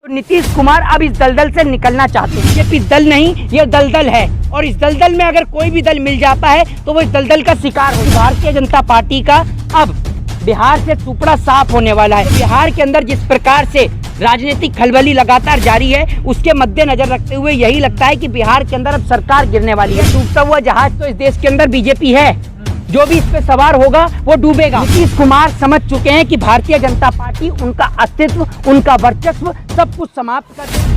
तो नीतीश कुमार अब इस दलदल से निकलना चाहते हैं। बीजेपी दल नहीं, ये दलदल है और इस दलदल में अगर कोई भी दल मिल जाता है तो वो इस दलदल का शिकार हो। भारतीय जनता पार्टी का अब बिहार से सुपड़ा साफ होने वाला है। बिहार के अंदर जिस प्रकार से राजनीतिक खलबली लगातार जारी है, उसके मद्देनजर रखते हुए यही लगता है कि बिहार के अंदर अब सरकार गिरने वाली है। डूबता हुआ जहाज तो इस देश के अंदर बीजेपी है, जो भी इस पे सवार होगा वो डूबेगा। नीतीश कुमार समझ चुके हैं कि भारतीय जनता पार्टी, उनका अस्तित्व, उनका वर्चस्व सब कुछ समाप्त कर देगी।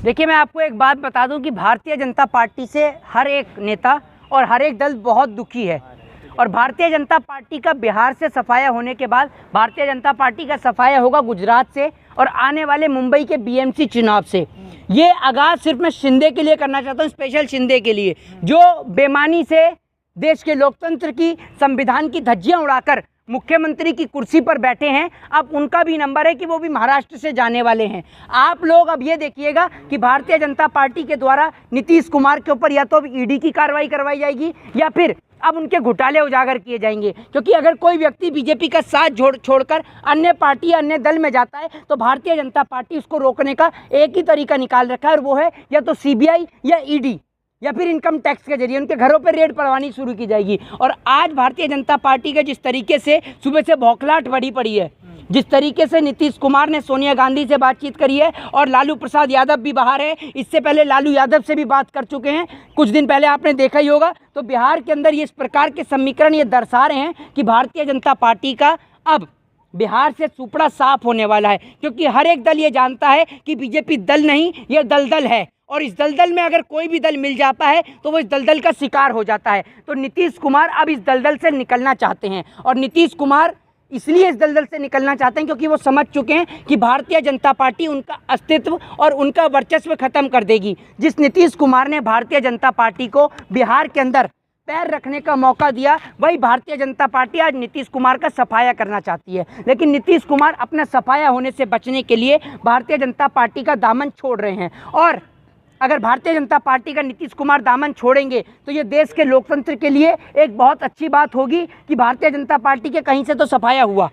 देखिए, मैं आपको एक बात बता दूं कि भारतीय जनता पार्टी से हर एक नेता और हर एक दल बहुत दुखी है और भारतीय जनता पार्टी का बिहार से सफाया होने के बाद भारतीय जनता पार्टी का सफाया होगा गुजरात से और आने वाले मुंबई के बीएमसी चुनाव से। ये आगाज सिर्फ मैं शिंदे के लिए करना चाहता हूँ, स्पेशल शिंदे के लिए, जो बेमानी से देश के लोकतंत्र की, संविधान की धज्जियां उड़ाकर मुख्यमंत्री की कुर्सी पर बैठे हैं। अब उनका भी नंबर है कि वो भी महाराष्ट्र से जाने वाले हैं। आप लोग अब ये देखिएगा कि भारतीय जनता पार्टी के द्वारा नीतीश कुमार के ऊपर या तो ईडी की कार्रवाई करवाई जाएगी या फिर अब उनके घोटाले उजागर किए जाएंगे। क्योंकि अगर कोई व्यक्ति बीजेपी का साथ छोड़कर अन्य पार्टी, अन्य दल में जाता है तो भारतीय जनता पार्टी उसको रोकने का एक ही तरीका निकाल रखा है और वो है या तो सीबीआई या ईडी या फिर इनकम टैक्स के जरिए उनके घरों पर रेड पड़वानी शुरू की जाएगी। और आज भारतीय जनता पार्टी के जिस तरीके से सुबह से बौखलाहट बढ़ी पड़ी है, जिस तरीके से नीतीश कुमार ने सोनिया गांधी से बातचीत करी है और लालू प्रसाद यादव भी बाहर है, इससे पहले लालू यादव से भी बात कर चुके हैं, कुछ दिन पहले आपने देखा ही होगा। तो बिहार के अंदर ये इस प्रकार के समीकरण ये दर्शा रहे हैं कि भारतीय जनता पार्टी का अब बिहार से सुपड़ा साफ होने वाला है। क्योंकि हर एक दल ये जानता है कि बीजेपी दल नहीं, ये दलदल है और इस दलदल में अगर कोई भी दल मिल जाता है तो वो इस दलदल का शिकार हो जाता है। तो नीतीश कुमार अब इस दलदल से निकलना चाहते हैं और नीतीश कुमार इसलिए इस दलदल से निकलना चाहते हैं क्योंकि वो समझ चुके हैं कि भारतीय जनता पार्टी उनका अस्तित्व और उनका वर्चस्व खत्म कर देगी। जिस नीतीश कुमार ने भारतीय जनता पार्टी को बिहार के अंदर पैर रखने का मौका दिया, वही भारतीय जनता पार्टी आज नीतीश कुमार का सफाया करना चाहती है। लेकिन नीतीश कुमार अपना सफाया होने से बचने के लिए भारतीय जनता पार्टी का दामन छोड़ रहे हैं और अगर भारतीय जनता पार्टी का नीतीश कुमार दामन छोड़ेंगे तो ये देश के लोकतंत्र के लिए एक बहुत अच्छी बात होगी कि भारतीय जनता पार्टी के कहीं से तो सफाया हुआ।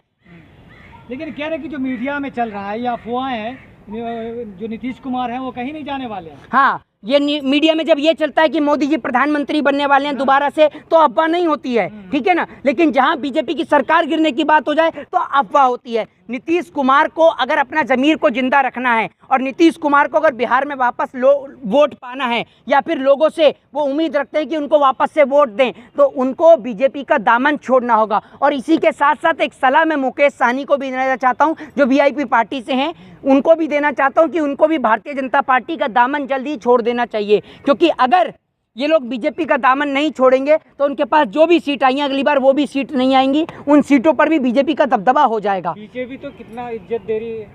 लेकिन कह रहे कि जो मीडिया में चल रहा है या अफवाहें हैं, जो नीतीश कुमार हैं वो कहीं नहीं जाने वाले हैं। हाँ, ये मीडिया में जब ये चलता है कि मोदी जी प्रधानमंत्री बनने वाले हैं दोबारा से, तो अफवाह नहीं होती है, ठीक है ना। लेकिन जहां बीजेपी की सरकार गिरने की बात हो जाए तो अफवाह होती है। नीतीश कुमार को अगर अपना जमीर को जिंदा रखना है और नीतीश कुमार को अगर बिहार में वापस वोट पाना है या फिर लोगों से वो उम्मीद रखते हैं कि उनको वापस से वोट दें, तो उनको बीजेपी का दामन छोड़ना होगा। और इसी के साथ साथ एक सलाह मैं मुकेश सहनी को भी देना चाहता हूं, जो वीआईपी पार्टी से हैं, उनको भी देना चाहता हूं कि उनको भी भारतीय जनता पार्टी का दामन जल्दी छोड़ देना चाहिए। क्योंकि अगर ये लोग बीजेपी का दामन नहीं छोड़ेंगे तो उनके पास जो भी सीट आई हैं अगली बार वो भी सीट नहीं आएंगी, उन सीटों पर भी बीजेपी का दबदबा हो जाएगा। बीजेपी तो कितना इज्जत दे रही है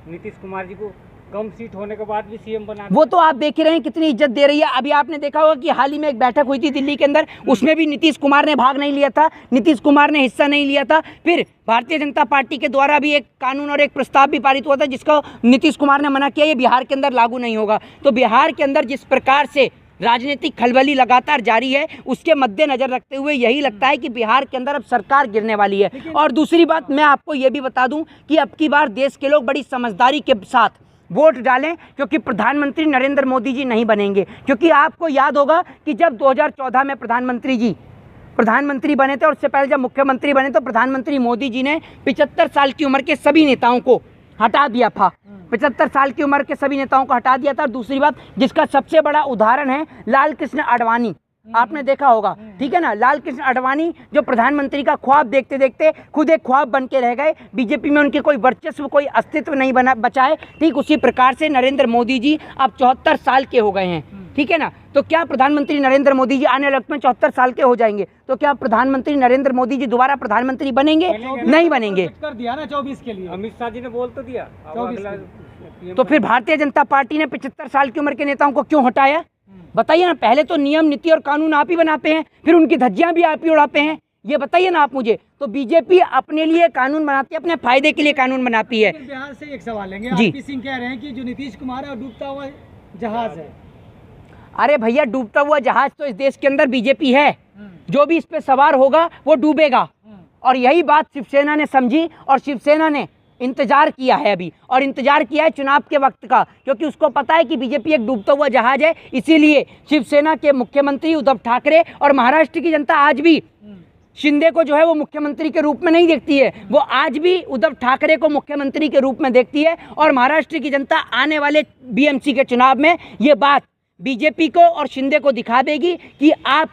नीतीश कुमार जी को, कम सीट होने के बाद भी सीएम बना, वो तो आप देख ही रहे हैं कितनी इज्जत दे रही है। अभी आपने देखा होगा कि हाल ही में एक बैठक हुई थी दिल्ली के अंदर, उसमें भी नीतीश कुमार ने भाग नहीं लिया था, नीतीश कुमार ने हिस्सा नहीं लिया था। फिर भारतीय जनता पार्टी के द्वारा भी एक कानून और एक प्रस्ताव भी पारित हुआ था जिसका नीतीश कुमार ने मना किया, ये बिहार के अंदर लागू नहीं होगा। तो बिहार के अंदर जिस प्रकार से राजनीतिक खलबली लगातार जारी है, उसके मद्देनजर रखते हुए यही लगता है कि बिहार के अंदर अब सरकार गिरने वाली है। और दूसरी बात मैं आपको ये भी बता दूं कि अब की बार देश के लोग बड़ी समझदारी के साथ वोट डालें, क्योंकि प्रधानमंत्री नरेंद्र मोदी जी नहीं बनेंगे। क्योंकि आपको याद होगा कि जब 2014 में प्रधानमंत्री बने थे और उससे पहले जब मुख्यमंत्री बने तो प्रधानमंत्री मोदी जी ने 75 साल की उम्र के सभी नेताओं को हटा दिया था। 75 साल की उम्र के सभी नेताओं को हटा दिया था। और दूसरी बात, जिसका सबसे बड़ा उदाहरण है लाल कृष्ण आडवाणी, आपने देखा होगा, ठीक है ना। लाल कृष्ण आडवाणी जो प्रधानमंत्री का ख्वाब देखते देखते खुद एक ख्वाब बन के रह गए, बीजेपी में उनके कोई वर्चस्व, कोई अस्तित्व नहीं बचा है। ठीक उसी प्रकार से नरेंद्र मोदी जी अब 74 साल के हो गए हैं, ठीक है ना। तो क्या प्रधानमंत्री नरेंद्र मोदी जी आने वाले वक्त में 74 साल के हो जाएंगे तो क्या प्रधानमंत्री नरेंद्र मोदी जी दोबारा प्रधानमंत्री बनेंगे? नहीं बनेंगे। कर दिया ना 24 के लिए, अमित शाह जी ने बोल तो दिया 24। तो फिर भारतीय जनता पार्टी ने 75 साल की उम्र के नेताओं को क्यों हटाया? बताइए ना। पहले तो नियम, नीति और कानून आप ही बनाते हैं, फिर उनकी धज्जियां भी आप ही उड़ाते हैं, ये बताइए ना आप मुझे। तो बीजेपी अपने लिए कानून बनाती है, अपने फायदे के लिए कानून बनाती है। बिहार से एक सवाल लेंगे, आरपी सिंह कह रहे हैं कि जो नीतीश कुमार है डूबता हुआ जहाज है। अरे भैया, डूबता हुआ जहाज तो इस देश के अंदर बीजेपी है, जो भी इस पे सवार होगा वो डूबेगा। और यही बात शिवसेना ने समझी और शिवसेना ने इंतजार किया है अभी, और इंतजार किया है चुनाव के वक्त का, क्योंकि उसको पता है कि बीजेपी एक डूबता हुआ जहाज है। इसीलिए शिवसेना के मुख्यमंत्री उद्धव ठाकरे और महाराष्ट्र की जनता आज भी शिंदे को जो है वो मुख्यमंत्री के रूप में नहीं देखती है, वो आज भी उद्धव ठाकरे को मुख्यमंत्री के रूप में देखती है। और महाराष्ट्र की जनता आने वाले बीएमसी के चुनाव में ये बात बीजेपी को और शिंदे को दिखा देगी कि आप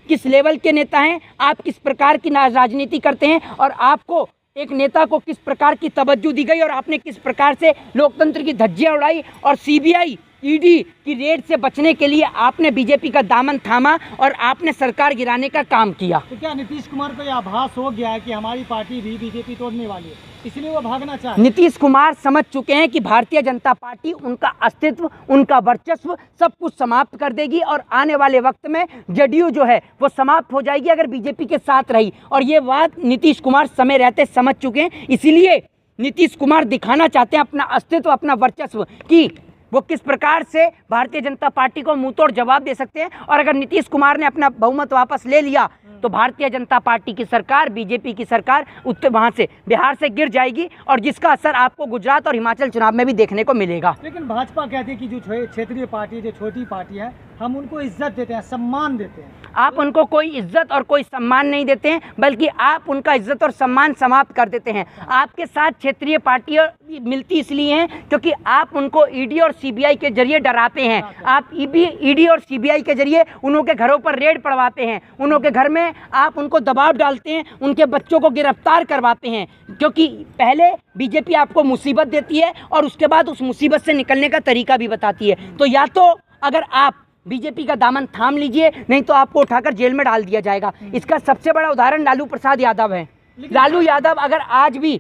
किस लेवल के नेता हैं, आप किस प्रकार की राजनीति करते हैं, और आपको एक नेता को किस प्रकार की तवज्जो दी गई और आपने किस प्रकार से लोकतंत्र की धज्जियां उड़ाई और सीबीआई ईडी की रेड से बचने के लिए आपने बीजेपी का दामन थामा और आपने सरकार गिराने का काम किया। तो क्या नीतीश कुमार को यह आभास हो गया है कि हमारी पार्टी भी बीजेपी तोड़ने वाली है, इसलिए वो भागना चाहते? नीतीश कुमार समझ चुके हैं कि भारतीय जनता पार्टी उनका अस्तित्व, उनका वर्चस्व सब कुछ समाप्त कर देगी और आने वाले वक्त में जदयू जो है वो समाप्त हो जाएगी अगर बीजेपी के साथ रही। और ये बात नीतीश कुमार समय रहते समझ चुके हैं। इसीलिए नीतीश कुमार दिखाना चाहते हैं अपना अस्तित्व, अपना वर्चस्व, कि वो किस प्रकार से भारतीय जनता पार्टी को मुंहतोड़ जवाब दे सकते हैं। और अगर नीतीश कुमार ने अपना बहुमत वापस ले लिया तो भारतीय जनता पार्टी की सरकार, बीजेपी की सरकार वहाँ से बिहार से गिर जाएगी, और जिसका असर आपको गुजरात और हिमाचल चुनाव में भी देखने को मिलेगा। लेकिन भाजपा कहती है कि जो क्षेत्रीय पार्टी, जो छोटी पार्टी है, हम उनको इज्जत देते हैं, सम्मान देते हैं। आप उनको कोई इज्जत और कोई सम्मान नहीं देते हैं, बल्कि आप उनका इज्जत और सम्मान समाप्त कर देते हैं। आपके साथ क्षेत्रीय पार्टियां मिलती इसलिए हैं क्योंकि आप उनको ईडी और सीबीआई के जरिए डराते हैं। आप ईडी और सीबीआई के जरिए उन्हों के घरों पर रेड पड़वाते हैं, उन्हों के घर में आप उनको दबाव डालते हैं, उनके बच्चों को गिरफ्तार करवाते हैं, क्योंकि पहले बीजेपी आपको मुसीबत देती है और उसके बाद उस मुसीबत से निकलने का तरीका भी बताती है। तो या तो अगर आप बीजेपी का दामन थाम लीजिए, नहीं तो आपको उठाकर जेल में डाल दिया जाएगा। इसका सबसे बड़ा उदाहरण लालू प्रसाद यादव है। लालू यादव अगर आज भी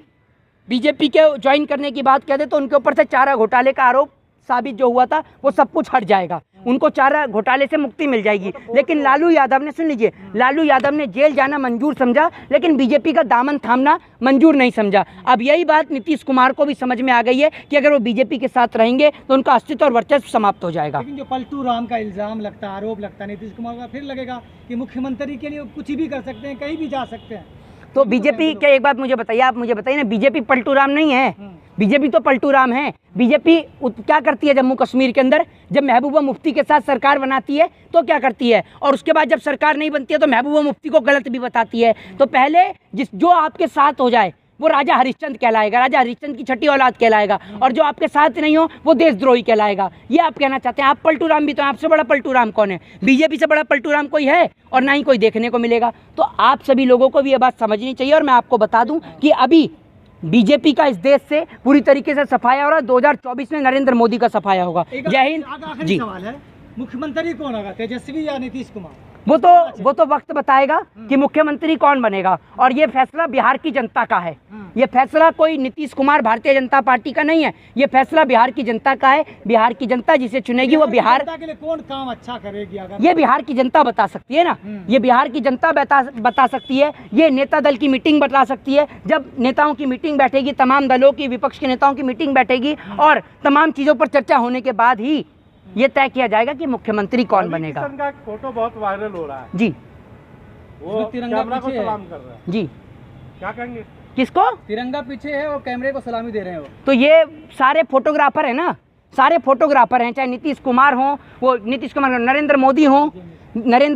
बीजेपी के ज्वाइन करने की बात कहते तो उनके ऊपर से चारा घोटाले का आरोप साबित जो हुआ था वो सब कुछ हट जाएगा, उनको चारा घोटाले से मुक्ति मिल जाएगी। लेकिन लालू यादव ने, सुन लीजिए, लालू यादव ने जेल जाना मंजूर समझा, लेकिन बीजेपी का दामन थामना मंजूर नहीं समझा। अब यही बात नीतीश कुमार को भी समझ में आ गई है कि अगर वो बीजेपी के साथ रहेंगे तो उनका अस्तित्व और वर्चस्व समाप्त हो जाएगा। लेकिन जो पलटू राम का इल्जाम लगता है, आरोप लगता है नीतीश कुमार का, फिर लगेगा कि मुख्यमंत्री के लिए कुछ भी कर सकते हैं, कहीं भी जा सकते हैं। तो बीजेपी क्या, एक बात मुझे बताइए, आप मुझे बताइए ना, बीजेपी पलटू राम नहीं है, बीजेपी तो पलटू राम है। बीजेपी क्या करती है जम्मू कश्मीर के अंदर, जब महबूबा मुफ्ती के साथ सरकार बनाती है तो क्या करती है, और उसके बाद जब सरकार नहीं बनती है तो महबूबा मुफ्ती को गलत भी बताती है। तो पहले जो आपके साथ हो जाए वो राजा हरिश्चंद्र कहलाएगा, राजा हरिश्चंद्र की छठी औलाद कहलाएगा, और जो आपके साथ नहीं हो वो देशद्रोही कहलाएगा। ये आप कहना चाहते हैं। आप पलटू राम भी तो, आपसे बड़ा पलटू राम कौन है? बीजेपी से बड़ा पलटू राम कोई है और ना ही कोई देखने को मिलेगा। तो आप सभी लोगों को भी ये बात समझनी चाहिए। और मैं आपको बता दूं कि अभी बीजेपी का इस देश से पूरी तरीके से सफाया हो रहा है। 2024 में नरेंद्र मोदी का सफाया होगा। जय हिंद जी। सवाल है, मुख्यमंत्री कौन होगा, तेजस्वी या नीतीश कुमार? वो तो वक्त बताएगा कि मुख्यमंत्री कौन बनेगा, और ये फैसला बिहार की जनता का है। ये फैसला कोई नीतीश कुमार भारतीय जनता पार्टी का नहीं है, ये फैसला बिहार की जनता का है। बिहार की जनता जिसे चुनेगी वो बिहार के लिए कौन काम अच्छा करेगी, अगर ये बिहार की जनता बता सकती है ना, ये बिहार की जनता बता सकती है। ये नेता दल की मीटिंग बता सकती है। जब नेताओं की मीटिंग बैठेगी, तमाम दलों की, विपक्ष के नेताओं की मीटिंग बैठेगी और तमाम चीज़ों पर चर्चा होने के बाद ही ये तय किया जाएगा कि मुख्यमंत्री कौन बनेगा। का फोटो बहुत वायरल हो रहा है जी, वो कैमरा को सलाम कर रहा है जी, क्या कहेंगे? किसको? तिरंगा पीछे है और कैमरे को सलामी दे रहे हैं वो। तो ये सारे फोटोग्राफर हैं ना, सारे फोटोग्राफर हैं, चाहे नीतीश कुमार हो, वो नीतीश कुमार, नरेंद्र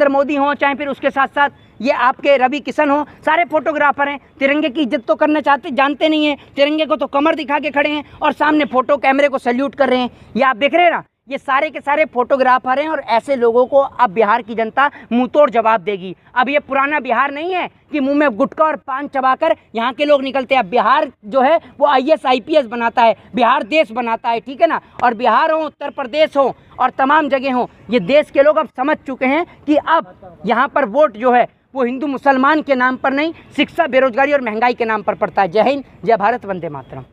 मोदी हो, चाहे फिर उसके साथ साथ ये आपके रवि किशन हो, सारे फोटोग्राफर हैं। तिरंगे की इज्जत तो करना जानते नहीं है, तिरंगे को तो कमर दिखा के खड़े हैं और सामने फोटो कैमरे को सैल्यूट कर रहे हैं। ये आप देख रहे हैं ना, ये सारे के सारे फोटोग्राफर हैं। और ऐसे लोगों को अब बिहार की जनता मुंहतोड़ जवाब देगी। अब ये पुराना बिहार नहीं है कि मुंह में गुटखा और पान चबाकर यहाँ के लोग निकलते हैं। अब बिहार जो है वो IAS IPS बनाता है, बिहार देश बनाता है, ठीक है ना। और बिहार हो, उत्तर प्रदेश हो और तमाम जगह हो, ये देश के लोग अब समझ चुके हैं कि अब यहाँ पर वोट जो है वो हिंदू मुसलमान के नाम पर नहीं, शिक्षा, बेरोजगारी और महंगाई के नाम पर पड़ता है। जय हिंद, जय भारत, वंदे मातरम।